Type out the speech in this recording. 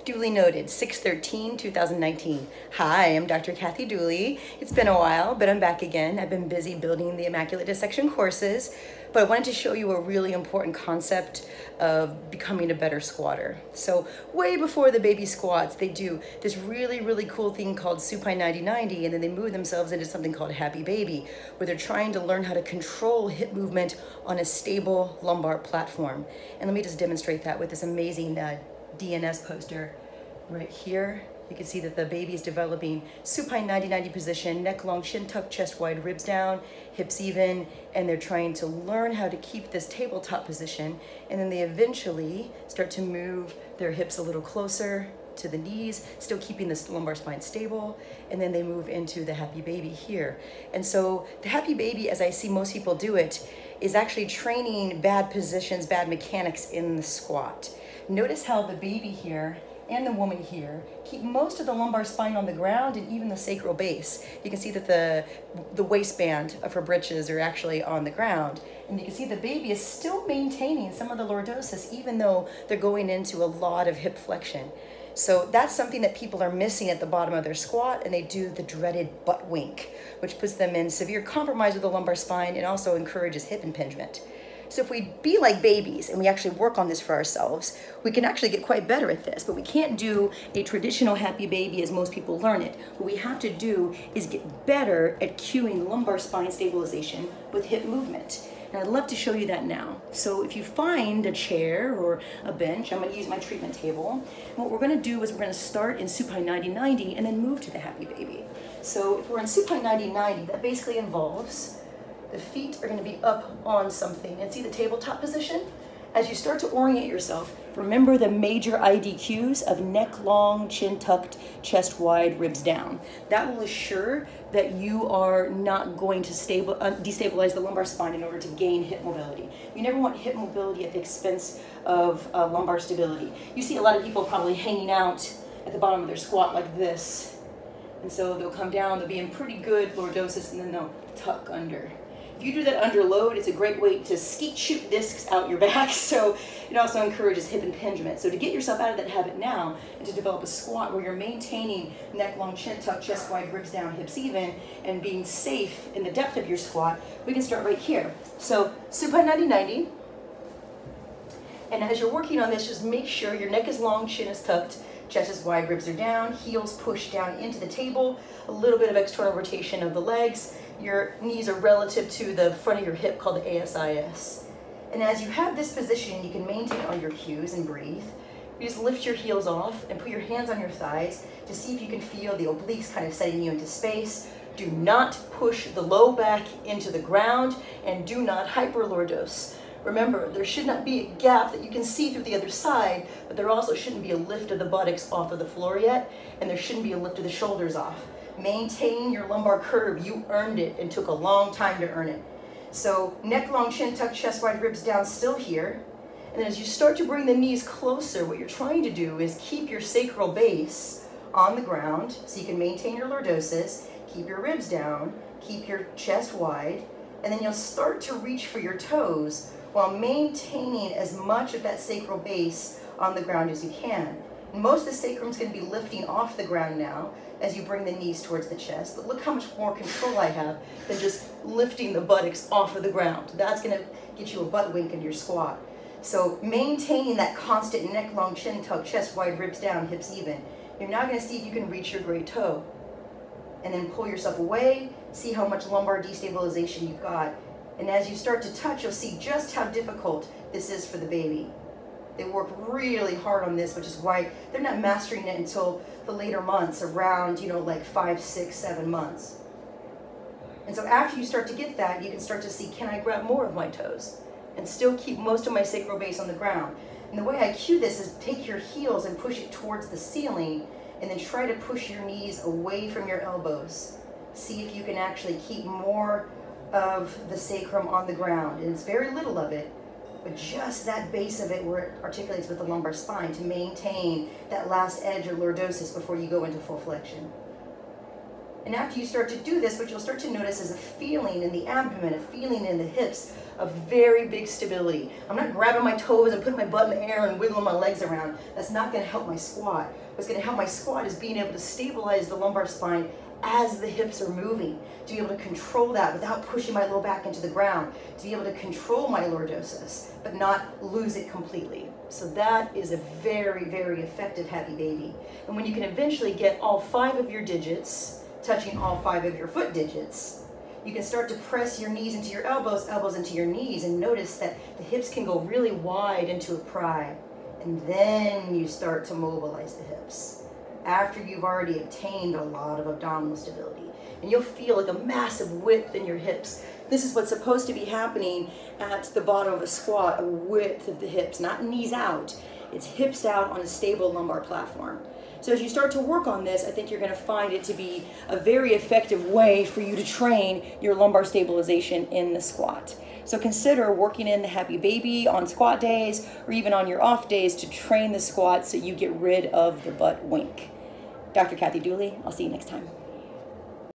Duly noted, 6/13/2019. Hi, I'm Dr. Kathy Dooley. It's been a while, but I'm back again. I've been busy building the Immaculate Dissection courses, but I wanted to show you a really important concept of becoming a better squatter. So way before the baby squats, they do this really cool thing called supine 90-90, and then they move themselves into something called happy baby, where they're trying to learn how to control hip movement on a stable lumbar platform. And let me just demonstrate that with this amazing DNS poster right here. You can see that the baby is developing supine 90-90 position, neck long, chin tucked, chest wide, ribs down, hips even, and they're trying to learn how to keep this tabletop position, and then they eventually start to move their hips a little closer to the knees, still keeping this lumbar spine stable, and then they move into the happy baby here. And so the happy baby, as I see most people do it, is actually training bad positions, bad mechanics in the squat. Notice how the baby here and the woman here keep most of the lumbar spine on the ground and even the sacral base. You can see that the waistband of her britches are actually on the ground. And you can see the baby is still maintaining some of the lordosis even though they're going into a lot of hip flexion. So that's something that people are missing at the bottom of their squat, and they do the dreaded butt wink, which puts them in severe compromise of the lumbar spine and also encourages hip impingement. So if we be like babies and we actually work on this for ourselves, we can actually get quite better at this, but we can't do a traditional happy baby as most people learn it. What we have to do is get better at cueing lumbar spine stabilization with hip movement. And I'd love to show you that now. So if you find a chair or a bench, I'm going to use my treatment table. And what we're going to do is we're going to start in supine 90-90 and then move to the happy baby. So if we're in supine 90-90, that basically involves the feet are going to be up on something. And see the tabletop position? As you start to orient yourself, remember the major ID cues of neck long, chin tucked, chest wide, ribs down. That will assure that you are not going to destabilize the lumbar spine in order to gain hip mobility. You never want hip mobility at the expense of lumbar stability. You see a lot of people probably hanging out at the bottom of their squat like this. And so they'll come down, they'll be in pretty good lordosis, and then they'll tuck under. If you do that under load, it's a great way to skeet shoot discs out your back, so it also encourages hip impingement. So to get yourself out of that habit now and to develop a squat where you're maintaining neck long, chin tuck, chest wide, ribs down, hips even, and being safe in the depth of your squat, we can start right here. So supine 90-90, and as you're working on this, just make sure your neck is long, chin is tucked, chest is wide, ribs are down, heels push down into the table, a little bit of external rotation of the legs. Your knees are relative to the front of your hip called the ASIS. And as you have this position, you can maintain all your cues and breathe. You just lift your heels off and put your hands on your thighs to see if you can feel the obliques kind of setting you into space. Do not push the low back into the ground and do not hyperlordose. Remember, there should not be a gap that you can see through the other side, but there also shouldn't be a lift of the buttocks off of the floor yet, and there shouldn't be a lift of the shoulders off. Maintain your lumbar curve. You earned it and took a long time to earn it. So neck long, chin tuck, chest wide, ribs down, still here. And then as you start to bring the knees closer, what you're trying to do is keep your sacral base on the ground so you can maintain your lordosis, keep your ribs down, keep your chest wide, and then you'll start to reach for your toes while maintaining as much of that sacral base on the ground as you can. And most of the sacrum is going to be lifting off the ground now as you bring the knees towards the chest. But look how much more control I have than just lifting the buttocks off of the ground. That's going to get you a butt wink in your squat. So maintaining that constant neck long, chin tuck, chest wide, ribs down, hips even. You're now going to see if you can reach your great toe. And then pull yourself away, see how much lumbar destabilization you've got. And as you start to touch, you'll see just how difficult this is for the baby. They work really hard on this, which is why they're not mastering it until the later months, around, like 5, 6, 7 months. And so after you start to get that, you can start to see, can I grab more of my toes and still keep most of my sacral base on the ground? And the way I cue this is take your heels and push it towards the ceiling, and then try to push your knees away from your elbows. See if you can actually keep more of the sacrum on the ground. And it's very little of it, but just that base of it where it articulates with the lumbar spine to maintain that last edge of lordosis before you go into full flexion. And after you start to do this, what you'll start to notice is a feeling in the abdomen, a feeling in the hips of very big stability. I'm not grabbing my toes and putting my butt in the air and wiggling my legs around. That's not going to help my squat. What's going to help my squat is being able to stabilize the lumbar spine as the hips are moving, to be able to control that without pushing my low back into the ground, to be able to control my lordosis, but not lose it completely. So that is a very, very effective happy baby. And when you can eventually get all 5 of your digits touching all 5 of your foot digits, you can start to press your knees into your elbows, elbows into your knees, and notice that the hips can go really wide into a pry. And then you start to mobilize the hips after you've already obtained a lot of abdominal stability. And you'll feel like a massive width in your hips. This is what's supposed to be happening at the bottom of a squat, a width of the hips, not knees out. It's hips out on a stable lumbar platform. So as you start to work on this, I think you're going to find it to be a very effective way for you to train your lumbar stabilization in the squat. So consider working in the happy baby on squat days or even on your off days to train the squat so you get rid of the butt wink. Dr. Kathy Dooley, I'll see you next time.